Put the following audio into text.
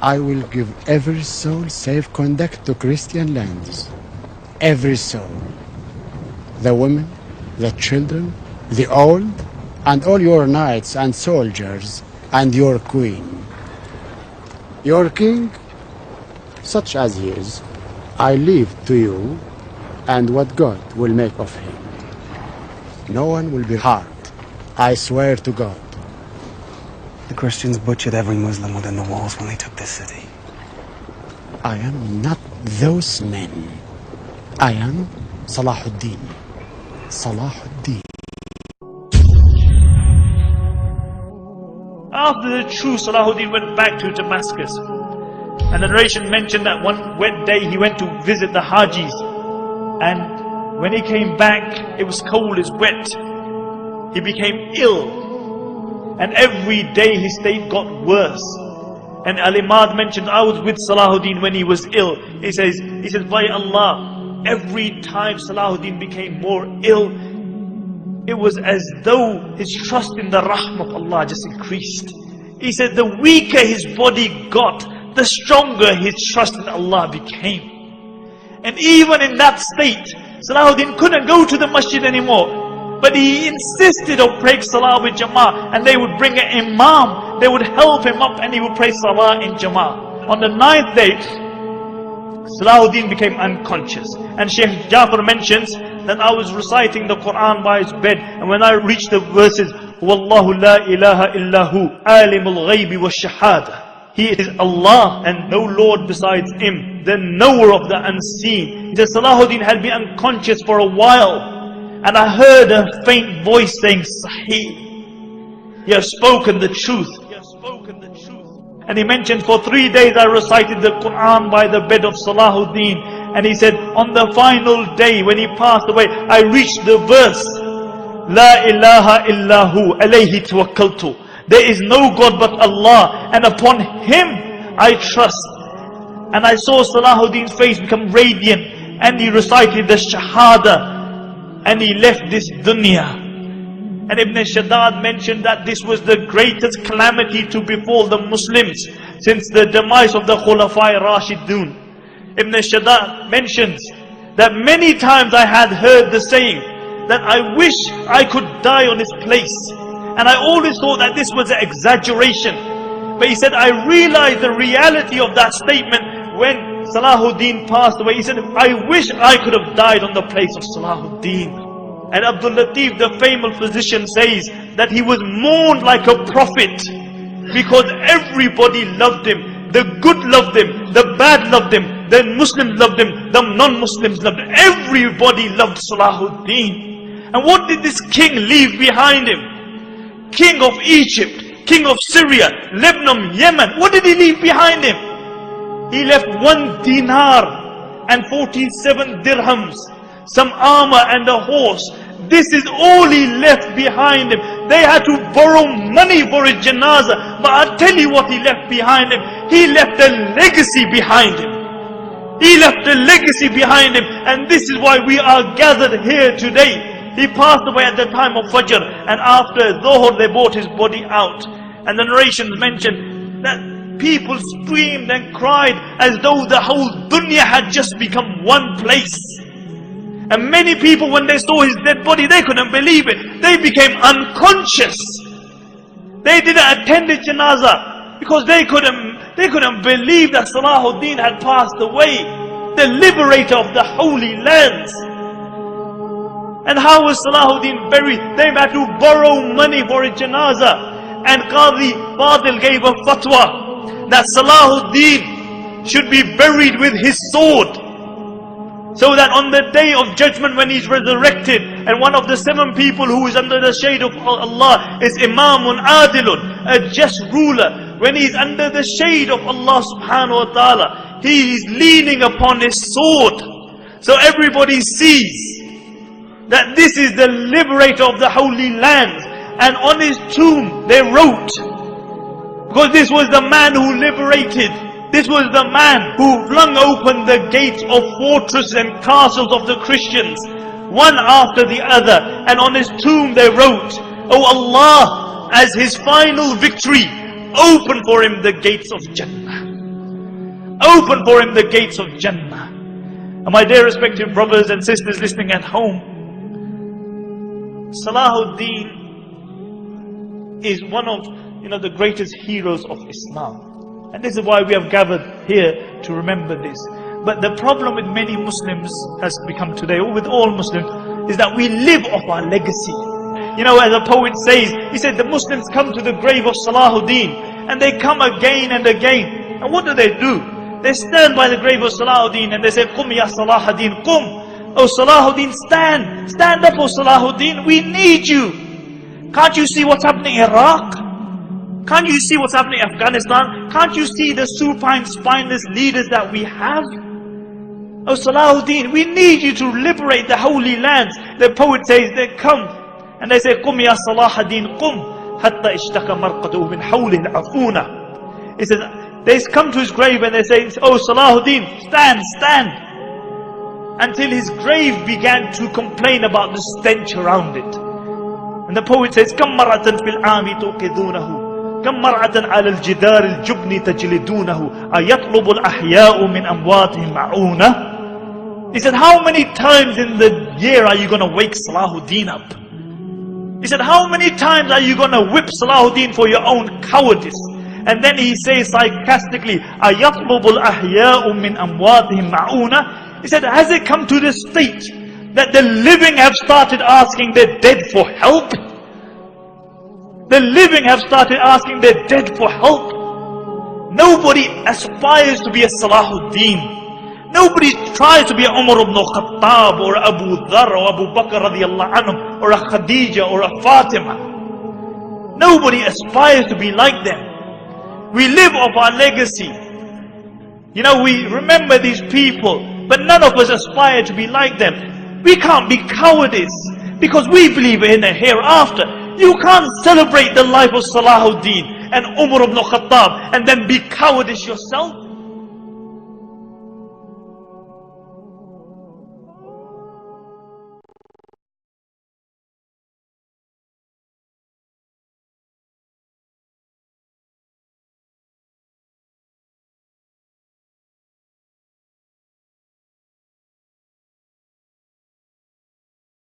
I will give every soul safe conduct to Christian lands. Every soul. The women, the children, the old, and all your knights and soldiers, and your queen. Your king, such as he is, I leave to you, and what God will make of him. No one will be harmed, I swear to God. The Christians butchered every Muslim within the walls when they took this city. I am not those men. I am Salahuddin. Salahuddin. After the true Salahuddin went back to Damascus, and the narration mentioned that one wet day he went to visit the Hajis, and when he came back it was cold, it's wet. He became ill, and every day his state got worse. And Al-Imad mentioned, I was with Salahuddin when he was ill. He says, by Allah, every time Salahuddin became more ill, it was as though his trust in the rahmah of Allah just increased. He said the weaker his body got, the stronger his trust in Allah became. And even in that state, Salahuddin couldn't go to the masjid anymore. But he insisted on praying salah with jama'ah, and they would bring an imam, they would help him up, and he would pray salah in jama'ah. On the 9th day, Salahuddin became unconscious, and Shaykh Jafar mentions that I was reciting the Quran by his bed, and when I reached the verses, Wallahu la ilaha illahu alimul ghaybi wa shahada, He is Allah and no Lord besides Him, the knower of the unseen. He said Salahuddin had been unconscious for a while, and I heard a faint voice saying, Sahih, you have spoken the truth. And he mentioned, for 3 days I recited the Quran by the bed of Salahuddin. And he said, on the final day when he passed away, I reached the verse, La ilaha illahu alayhi tawakkaltu. There is no God but Allah, and upon Him I trust. And I saw Salahuddin's face become radiant, and he recited the Shahada, and he left this dunya. And Ibn Shaddad mentioned that this was the greatest calamity to befall the Muslims since the demise of the Khulafai Rashidun. Ibn Shaddad mentions that many times I had heard the saying that I wish I could die on this place. And I always thought that this was an exaggeration. But he said, I realized the reality of that statement when Salahuddin passed away. He said, I wish I could have died on the place of Salahuddin. And Abdul Latif, the famous physician, says that he was mourned like a prophet because everybody loved him. The good loved him, the bad loved him, the Muslims loved him, the non-Muslims loved him. Everybody loved Salahuddin. And what did this king leave behind him? King of Egypt, king of Syria, Lebanon, Yemen. What did he leave behind him? He left 1 dinar and 47 dirhams, some armor and a horse. This is all he left behind him. They had to borrow money for his janazah. But I'll tell you what he left behind him. He left a legacy behind him. He left a legacy behind him. And this is why we are gathered here today. He passed away at the time of Fajr, and after Dhuhr they brought his body out. And the narrations mention that people screamed and cried as though the whole dunya had just become one place. And many people, when they saw his dead body, they couldn't believe it. They became unconscious. They didn't attend the janazah because they couldn't believe that Salahuddin had passed away, the liberator of the holy lands. And how was Salahuddin buried? They had to borrow money for a janazah. And Qadi Fadil gave a fatwa that Salahuddin should be buried with his sword, so that on the day of judgment when he's resurrected, and one of the 7 people who is under the shade of Allah is Imamun Adilun, a just ruler. When he's under the shade of Allah subhanahu wa ta'ala, he is leaning upon his sword. So everybody sees that this is the liberator of the holy land. And on his tomb they wrote, because this was the man who liberated, this was the man who flung open the gates of fortresses and castles of the Christians, one after the other. And on his tomb they wrote, Oh Allah, as his final victory, open for him the gates of Jannah. open for him the gates of Jannah. And my dear respected brothers and sisters listening at home, Salahuddin is one of the greatest heroes of Islam. And this is why we have gathered here to remember this. But the problem with many Muslims has become today, or with all Muslims, is that we live off our legacy. As a poet says, he said the Muslims come to the grave of Salahuddin, and they come again and again. And what do? They stand by the grave of Salahuddin and they say, Qum ya Salahuddin, Qum. Oh Salahuddin, stand. Stand up, oh Salahuddin, we need you. Can't you see what's happening in Iraq? Can't you see what's happening in Afghanistan? Can't you see the supine, spineless leaders that we have? Oh Salahuddin, we need you to liberate the holy lands. The poet says, they come and they say, Qum ya Salahuddin, Qum. Hatta ishtaka marqatuhu min hawlin afuna. He says, they come to his grave and they say, oh Salahuddin, stand, stand. Until his grave began to complain about the stench around it. And the poet says, Kam mar'atan fil aami tuqidunahu, Kam mar'atan ala al-jidar al-jubni tajlidunahu, ayatlubu al-ahya'u min amwatihim ma'una. He said, how many times in the year are you going to wake Salahuddin up? He said, how many times are you going to whip Salahuddin for your own cowardice? And then he says sarcastically, أَيَطْلُبُ الْأَحْيَاءُ مِنْ أَمْوَاتِهِمْ مَعُونَ. He said, has it come to the state that the living have started asking the dead for help? The living have started asking the dead for help. Nobody aspires to be a Salahuddin. Nobody tries to be a Umar ibn Khattab or Abu Dhar or Abu Bakr radiallahu anhum or a Khadija or a Fatima. Nobody aspires to be like them. We live off our legacy. We remember these people, but none of us aspire to be like them. We can't be cowardice because we believe in a hereafter. You can't celebrate the life of Salahuddin and Umar ibn Khattab and then be cowardice yourself.